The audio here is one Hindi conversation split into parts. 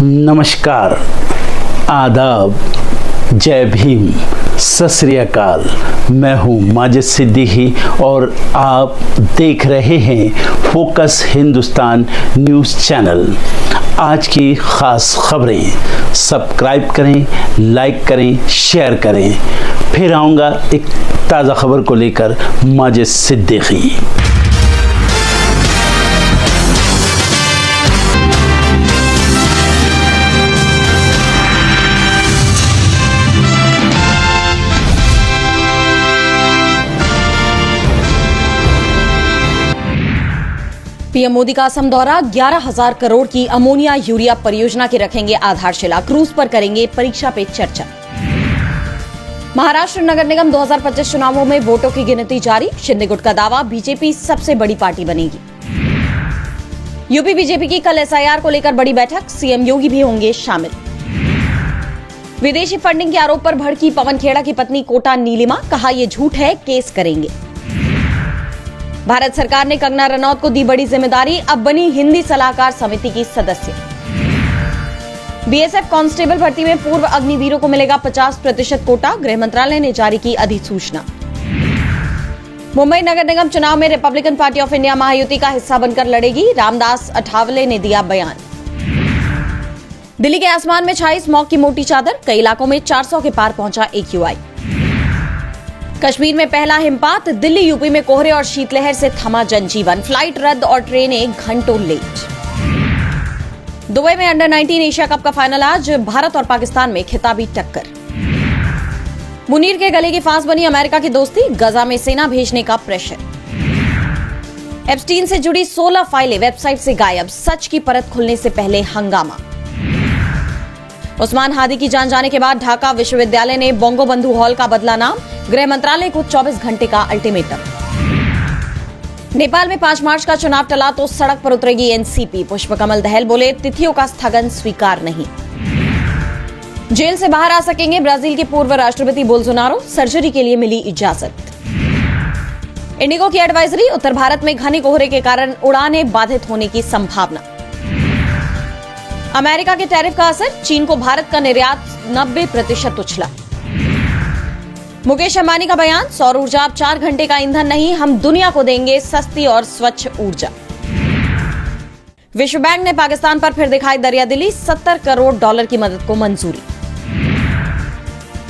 नमस्कार, आदाब, जय भीम, सत श्री अकाल। मैं हूँ माजिद सिद्दीकी और आप देख रहे हैं फोकस हिंदुस्तान न्यूज़ चैनल। आज की ख़ास खबरें सब्सक्राइब करें, लाइक करें, शेयर करें। फिर आऊँगा एक ताज़ा खबर को लेकर माजिद सिद्दीकी। पीएम मोदी का असम दौरा, 11,000 करोड़ की अमोनिया यूरिया परियोजना की रखेंगे आधारशिला, क्रूज पर करेंगे परीक्षा पे चर्चा। महाराष्ट्र नगर निगम 2025 चुनावों में वोटों की गिनती जारी, शिंदे गुट का दावा, बीजेपी सबसे बड़ी पार्टी बनेगी। यूपी बीजेपी की कल एसआईआर को लेकर बड़ी बैठक, सीएम योगी भी होंगे शामिल। विदेशी फंडिंग के आरोप पर भड़की पवन खेड़ा की पत्नी कोटा नीलिमा, कहा यह झूठ है, केस करेंगे। भारत सरकार ने कंगना रनौत को दी बड़ी जिम्मेदारी, अब बनी हिंदी सलाहकार समिति की सदस्य। बीएसएफ कांस्टेबल भर्ती में पूर्व अग्निवीरों को मिलेगा 50% कोटा, गृह मंत्रालय ने जारी की अधिसूचना। मुंबई नगर निगम चुनाव में Republican party of India Mahayuti का हिस्सा बनकर लड़ेगी, रामदास अठावले ने दिया बयान। दिल्ली के आसमान में छाई स्मॉग की मोटी चादर, कई इलाकों में 400 के पार पहुंचा AQI। कश्मीर में पहला हिमपात, दिल्ली यूपी में कोहरे और शीतलहर से थमा जनजीवन, फ्लाइट रद्द और ट्रेनें घंटों लेट। दुबई में अंडर-19 एशिया कप का फाइनल आज, भारत और पाकिस्तान में खिताबी टक्कर। मुनीर के गले की फांस बनी अमेरिका की दोस्ती, गजा में सेना भेजने का प्रेशर। एप्स्टीन से जुड़ी 16 फाइलें वेबसाइट से गायब, सच की परत खुलने से पहले हंगामा। उस्मान हादी की जान जाने के बाद ढाका विश्वविद्यालय ने बोंगो बंधु हॉल का बदला नाम, गृह मंत्रालय को 24 घंटे का अल्टीमेटम। नेपाल में 5 मार्च का चुनाव टला तो सड़क पर उतरेगी एनसीपी, पुष्पकमल दहल बोले तिथियों का स्थगन स्वीकार नहीं। जेल से बाहर आ सकेंगे ब्राजील के पूर्व राष्ट्रपति बोल्सोनारो, सर्जरी के लिए मिली इजाजत। इंडिगो की एडवाइजरी, उत्तर भारत में घने कोहरे के कारण उड़ानें बाधित होने की संभावना। अमेरिका के टैरिफ का असर, चीन को भारत का निर्यात 90% उछला। मुकेश अंबानी का बयान, सौर ऊर्जा अब 4 घंटे का ईंधन नहीं, हम दुनिया को देंगे सस्ती और स्वच्छ ऊर्जा। विश्व बैंक ने पाकिस्तान पर फिर दिखाई दरियादिली, $70 करोड़ की मदद को मंजूरी।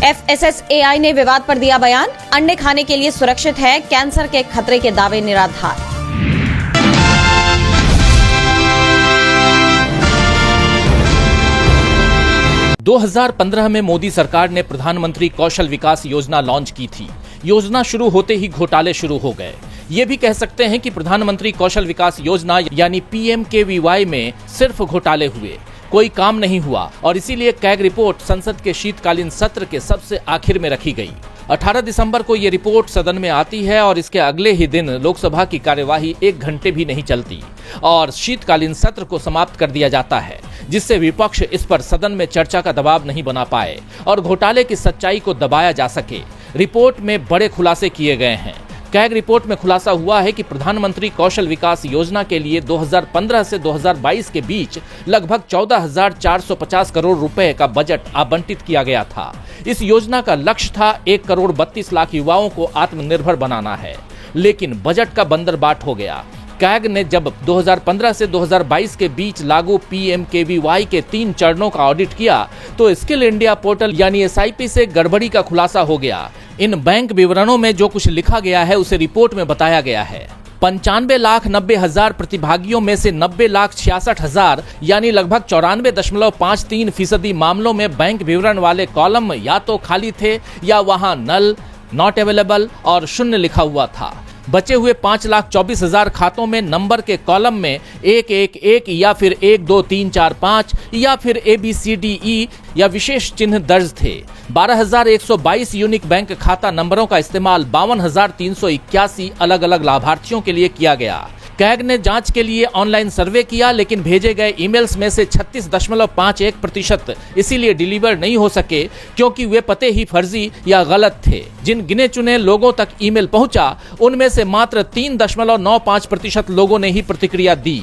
FSSAI ने विवाद पर दिया बयान, अंडे खाने के लिए सुरक्षित है, कैंसर के खतरे के दावे निराधार। 2015 में मोदी सरकार ने प्रधानमंत्री कौशल विकास योजना लॉन्च की थी। योजना शुरू होते ही घोटाले शुरू हो गए। ये भी कह सकते हैं कि प्रधानमंत्री कौशल विकास योजना यानी PMKVY में सिर्फ घोटाले हुए, कोई काम नहीं हुआ और इसीलिए कैग रिपोर्ट संसद के शीतकालीन सत्र के सबसे आखिर में रखी गई। 18 दिसंबर को ये रिपोर्ट सदन में आती है और इसके अगले ही दिन लोकसभा की कार्यवाही 1 घंटे भी नहीं चलती और शीतकालीन सत्र को समाप्त कर दिया जाता है, जिससे विपक्ष इस पर सदन में चर्चा का दबाव नहीं बना पाए और घोटाले की सच्चाई को दबाया जा सके। रिपोर्ट में बड़े खुलासे किए गए हैं। कैग रिपोर्ट में खुलासा हुआ है कि प्रधानमंत्री कौशल विकास योजना के लिए 2015 से 2022 के बीच लगभग 14,450 करोड़ रुपए का बजट आवंटित किया गया था। इस योजना का लक्ष्य था 1,32,00,000 युवाओं को आत्मनिर्भर बनाना है, लेकिन बजट का बंदरबाट हो गया। कैग ने जब 2015 से 2022 के बीच लागू PMKVY के 3 चरणों का ऑडिट किया तो स्किल इंडिया पोर्टल यानी SIP से गड़बड़ी का खुलासा हो गया। इन बैंक विवरणों में जो कुछ लिखा गया है उसे रिपोर्ट में बताया गया है। 95,90,000 प्रतिभागियों में से 90,66,000 यानी लगभग 94.53% मामलों में बैंक विवरण वाले कॉलम या तो खाली थे या वहां नल, नॉट अवेलेबल और 0 लिखा हुआ था। बचे हुए 5,24,000 खातों में नंबर के कॉलम में 111 या फिर 1 2 3 4 5 या फिर ABCDE या विशेष चिन्ह दर्ज थे। 12,122 यूनिक बैंक खाता नंबरों का इस्तेमाल 52,381 अलग अलग लाभार्थियों के लिए किया गया। कैग ने जांच के लिए ऑनलाइन सर्वे किया, लेकिन भेजे गए ईमेल्स में से 36.51% इसीलिए डिलीवर नहीं हो सके क्योंकि वे पते ही फर्जी या गलत थे। जिन गिने चुने लोगों तक ईमेल पहुंचा उनमें से मात्र 3.95% लोगों ने ही प्रतिक्रिया दी।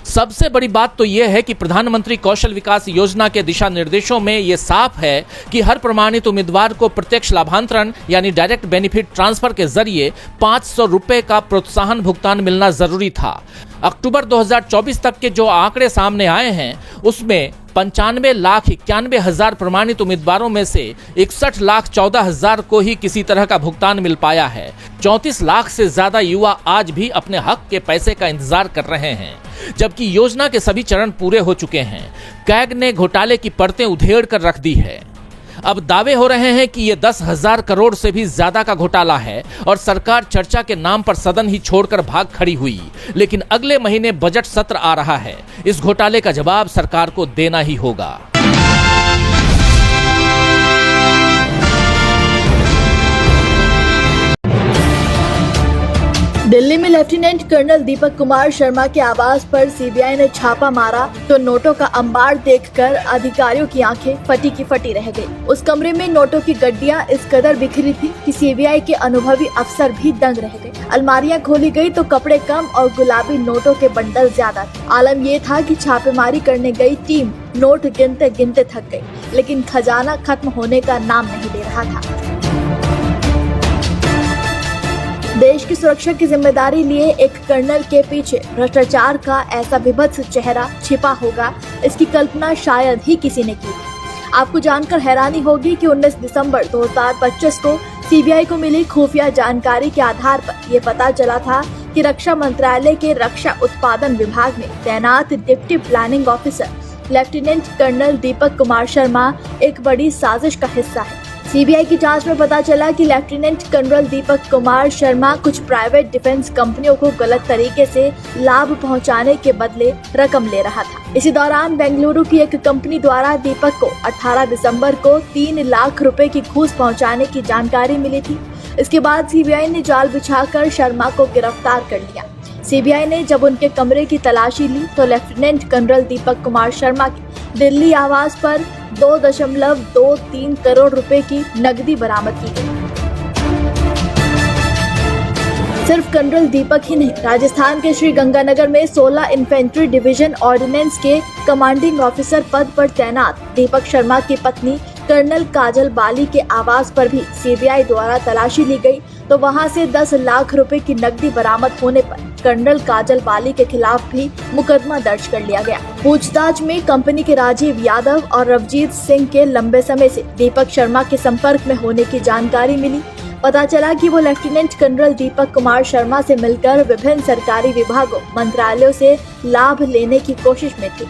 सबसे बड़ी बात तो यह है कि प्रधानमंत्री कौशल विकास योजना के दिशा निर्देशों में यह साफ है कि हर प्रमाणित उम्मीदवार को प्रत्यक्ष लाभांतरण यानी डायरेक्ट बेनिफिट ट्रांसफर के जरिए 500 रुपए का प्रोत्साहन भुगतान मिलना जरूरी था। अक्टूबर 2024 तक के जो आंकड़े सामने आए हैं उसमें 95,91,000 प्रमाणित उम्मीदवारों में से 61,14,000 को ही किसी तरह का भुगतान मिल पाया है। 34 लाख से ज्यादा युवा आज भी अपने हक के पैसे का इंतजार कर रहे हैं, जबकि योजना के सभी चरण पूरे हो चुके हैं। कैग ने घोटाले की परतें उधेड़ कर रख दी है। अब दावे हो रहे हैं कि ये 10,000 करोड़ से भी ज्यादा का घोटाला है और सरकार चर्चा के नाम पर सदन ही छोड़कर भाग खड़ी हुई। लेकिन अगले महीने बजट सत्र आ रहा है, इस घोटाले का जवाब सरकार को देना ही होगा। दिल्ली में लेफ्टिनेंट कर्नल दीपक कुमार शर्मा के आवास पर सीबीआई ने छापा मारा तो नोटों का अंबार देखकर अधिकारियों की आंखें फटी की फटी रह गई। उस कमरे में नोटों की गड्डियां इस कदर बिखरी थी कि सीबीआई के अनुभवी अफसर भी दंग रह गए। अलमारियां खोली गई तो कपड़े कम और गुलाबी नोटों के बंडल ज्यादा थे। आलम ये था कि छापेमारी करने गई टीम नोट गिनते गिनते थक गई, लेकिन खजाना खत्म होने का नाम नहीं ले रहा था। देश की सुरक्षा की जिम्मेदारी लिए एक कर्नल के पीछे भ्रष्टाचार का ऐसा विभत्स चेहरा छिपा होगा, इसकी कल्पना शायद ही किसी ने की। आपको जानकर हैरानी होगी कि 19 दिसंबर 2025 को सीबीआई को मिली खुफिया जानकारी के आधार पर यह पता चला था कि रक्षा मंत्रालय के रक्षा उत्पादन विभाग में तैनात deputy planning officer lieutenant colonel Deepak Kumar Sharma एक बड़ी साजिश का हिस्सा है। सीबीआई की जांच में पता चला कि लेफ्टिनेंट कर्नल दीपक कुमार शर्मा कुछ प्राइवेट डिफेंस कंपनियों को गलत तरीके से लाभ पहुंचाने के बदले रकम ले रहा था। इसी दौरान बेंगलुरु की एक कंपनी द्वारा दीपक को 18 दिसंबर को 3 लाख रुपए की घूस पहुंचाने की जानकारी मिली थी। इसके बाद सीबीआई ने जाल बिछाकर शर्मा को गिरफ्तार कर लिया। सीबीआई ने जब उनके कमरे की तलाशी ली तो लेफ्टिनेंट कर्नल दीपक कुमार शर्मा के दिल्ली आवास पर 2.23 करोड़ रुपए की नकदी बरामद की गई। सिर्फ कर्नल दीपक ही नहीं, राजस्थान के श्री गंगानगर में 16 इन्फेंट्री डिवीजन ऑर्डिनेंस के कमांडिंग ऑफिसर पद पर तैनात दीपक शर्मा की पत्नी कर्नल काजल बाली के आवास पर भी सीबीआई द्वारा तलाशी ली गई तो वहां से 10 लाख रुपए की नकदी बरामद होने पर कर्नल काजल बाली के खिलाफ भी मुकदमा दर्ज कर लिया गया। पूछताछ में कंपनी के राजीव यादव और रवजीत सिंह के लंबे समय से दीपक शर्मा के संपर्क में होने की जानकारी मिली। पता चला कि वो लेफ्टिनेंट कर्नल दीपक कुमार शर्मा से मिलकर विभिन्न सरकारी विभागों, मंत्रालयों से लाभ लेने की कोशिश में थे।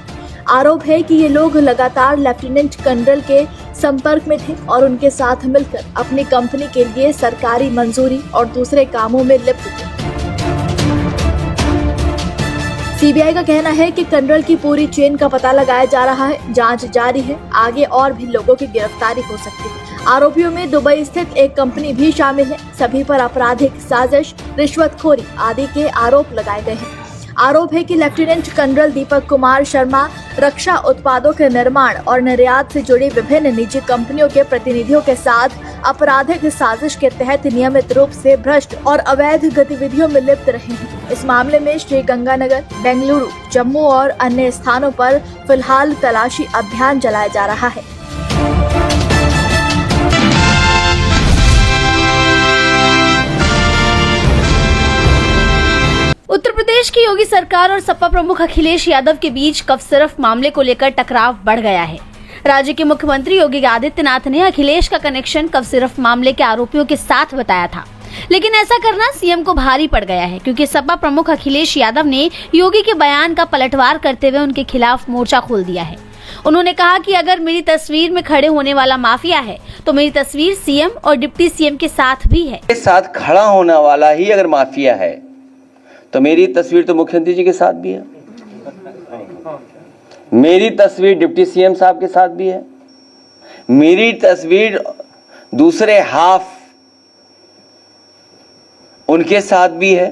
आरोप है कि ये लोग लगातार लेफ्टिनेंट कर्नल के संपर्क में थे और उनके साथ मिलकर अपनी कंपनी के लिए सरकारी मंजूरी और दूसरे कामों में लिप्त थे। सीबीआई का कहना है कि कर्नल की पूरी चेन का पता लगाया जा रहा है, जांच जारी है, आगे और भी लोगों की गिरफ्तारी हो सकती है। आरोपियों में दुबई स्थित एक कंपनी भी शामिल है। सभी पर आपराधिक साजिश, रिश्वतखोरी आदि के आरोप लगाए गए हैं। आरोप है कि लेफ्टिनेंट कर्नल दीपक कुमार शर्मा रक्षा उत्पादों के निर्माण और निर्यात से जुड़ी विभिन्न निजी कंपनियों के प्रतिनिधियों के साथ आपराधिक साजिश के तहत नियमित रूप से भ्रष्ट और अवैध गतिविधियों में लिप्त रहे हैं। इस मामले में श्री गंगानगर, बेंगलुरु, जम्मू और अन्य स्थानों पर फिलहाल तलाशी अभियान चलाया जा रहा है। उत्तर प्रदेश की योगी सरकार और सपा प्रमुख अखिलेश यादव के बीच कफ-सिरफ मामले को लेकर टकराव बढ़ गया है। राज्य के मुख्यमंत्री योगी आदित्यनाथ ने अखिलेश का कनेक्शन कफ-सिरफ मामले के आरोपियों के साथ बताया था, लेकिन ऐसा करना सीएम को भारी पड़ गया है क्योंकि सपा प्रमुख अखिलेश यादव ने योगी के बयान का पलटवार करते हुए उनके खिलाफ मोर्चा खोल दिया है। उन्होंने कहा कि अगर मेरी तस्वीर में खड़े होने वाला माफिया है तो मेरी तस्वीर सीएम और डिप्टी सीएम के साथ भी है। साथ खड़ा होने वाला ही अगर माफिया है तो मेरी तस्वीर तो मुख्यमंत्री जी के साथ भी है, मेरी तस्वीर डिप्टी सीएम साहब के साथ भी है, मेरी तस्वीर दूसरे हाफ उनके साथ भी है।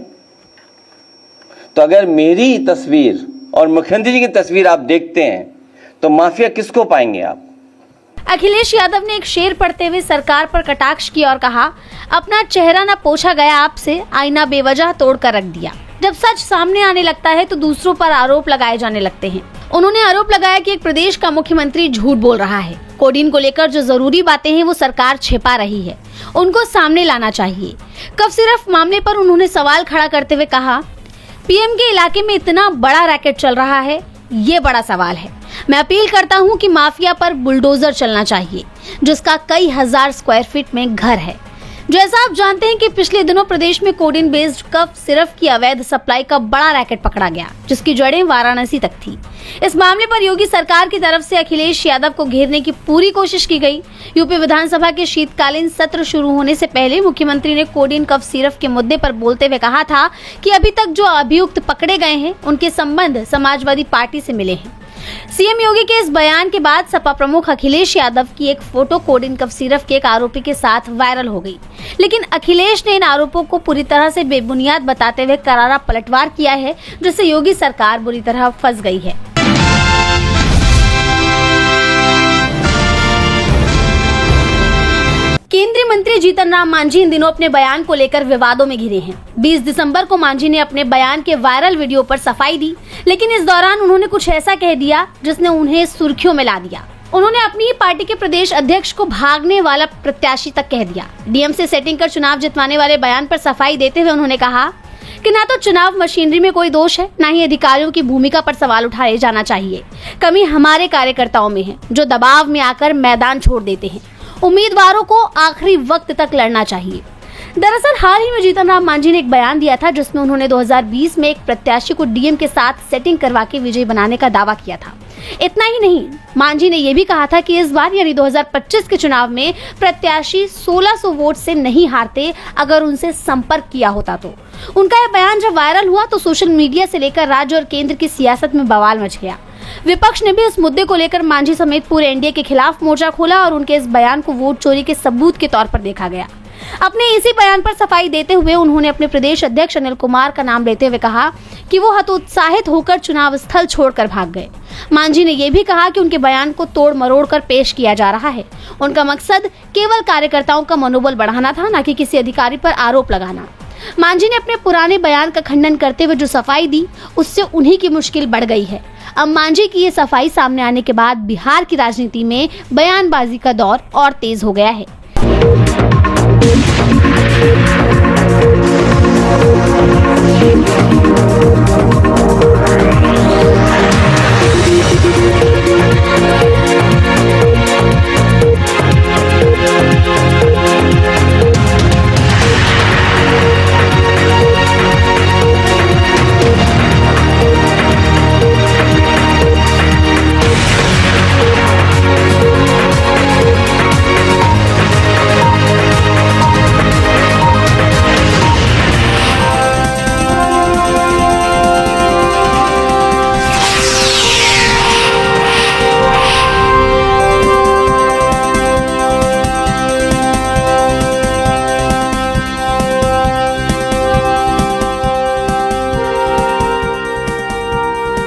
तो अगर मेरी तस्वीर और मुख्यमंत्री जी की तस्वीर आप देखते हैं तो माफिया किसको पाएंगे आप? अखिलेश यादव ने एक शेर पढ़ते हुए सरकार पर कटाक्ष किया और कहा, अपना चेहरा न पोछा गया आपसे, आईना बेवजह तोड़कर रख दिया। जब सच सामने आने लगता है तो दूसरों पर आरोप लगाए जाने लगते हैं। उन्होंने आरोप लगाया कि एक प्रदेश का मुख्यमंत्री झूठ बोल रहा है। कोडिन को लेकर जो जरूरी बातें हैं वो सरकार छिपा रही है, उनको सामने लाना चाहिए। कफ सिरफ मामले पर उन्होंने सवाल खड़ा करते हुए कहा, पीएम के इलाके में इतना बड़ा रैकेट चल रहा है, ये बड़ा सवाल है। मैं अपील करता हूं कि माफिया पर बुलडोजर चलना चाहिए, जिसका कई हजार स्क्वायर फीट में घर है। जैसा आप जानते हैं कि पिछले दिनों प्रदेश में कोडिन बेस्ड कफ सिरफ की अवैध सप्लाई का बड़ा रैकेट पकड़ा गया, जिसकी जड़ें वाराणसी तक थी। इस मामले पर योगी सरकार की तरफ से अखिलेश यादव को घेरने की पूरी कोशिश की गई। यूपी विधानसभा के शीतकालीन सत्र शुरू होने से पहले मुख्यमंत्री ने कोडिन कफ सिरफ के मुद्दे पर बोलते हुए कहा था कि अभी तक जो अभियुक्त पकड़े गए हैं उनके संबंध समाजवादी पार्टी से मिले हैं। सीएम योगी के इस बयान के बाद सपा प्रमुख अखिलेश यादव की एक फोटो कोडिन कफ सिरफ के एक आरोपी के साथ वायरल हो गई, लेकिन अखिलेश ने इन आरोपों को पूरी तरह से बेबुनियाद बताते हुए करारा पलटवार किया है, जिससे योगी सरकार बुरी तरह फंस गई है। केंद्रीय मंत्री जीतन राम मांझी इन दिनों अपने बयान को लेकर विवादों में घिरे हैं। 20 दिसंबर को मांझी ने अपने बयान के वायरल वीडियो पर सफाई दी, लेकिन इस दौरान उन्होंने कुछ ऐसा कह दिया जिसने उन्हें सुर्खियों में ला दिया। उन्होंने अपनी ही पार्टी के प्रदेश अध्यक्ष को भागने वाला प्रत्याशी तक कह दिया। डीएम से सेटिंग कर चुनाव जितवाने वाले बयान पर सफाई देते हुए उन्होंने कहा कि ना तो चुनाव मशीनरी में कोई दोष है, ना ही अधिकारियों की भूमिका पर सवाल उठाए जाना चाहिए। कमी हमारे कार्यकर्ताओं में है, जो दबाव में आकर मैदान छोड़ देते हैं। उम्मीदवारों को आखिरी वक्त तक लड़ना चाहिए। दरअसल हाल ही में जीतन राम मांझी ने एक बयान दिया था, जिसमें उन्होंने 2020 में एक प्रत्याशी को डीएम के साथ सेटिंग करवा के विजयी बनाने का दावा किया था। इतना ही नहीं, मांझी ने यह भी कहा था कि इस बार यानी 2025 के चुनाव में प्रत्याशी 1600 वोट से नहीं हारते अगर उनसे संपर्क किया होता तो। उनका यह बयान जब वायरल हुआ तो सोशल मीडिया से लेकर राज्य और केंद्र की सियासत में बवाल मच गया। विपक्ष ने भी इस मुद्दे को लेकर मांझी समेत पूरे एनडीए के खिलाफ मोर्चा खोला और उनके इस बयान को वोट चोरी के सबूत के तौर पर देखा गया। अपने इसी बयान पर सफाई देते हुए उन्होंने अपने प्रदेश अध्यक्ष अनिल कुमार का नाम लेते हुए कहा कि वो हतोत्साहित होकर चुनाव स्थल छोड़कर भाग गए। मांझी ने यह भी कहा कि उनके बयान को तोड़ मरोड़ कर पेश किया जा रहा है। उनका मकसद केवल कार्यकर्ताओं का मनोबल बढ़ाना था, न कि किसी अधिकारी पर आरोप लगाना। मांझी ने अपने पुराने बयान का खंडन करते हुए जो सफाई दी, उससे उन्हीं की मुश्किल बढ़ गई है। अब मांझी की ये सफाई सामने आने के बाद बिहार की राजनीति में बयानबाजी का दौर और तेज हो गया है।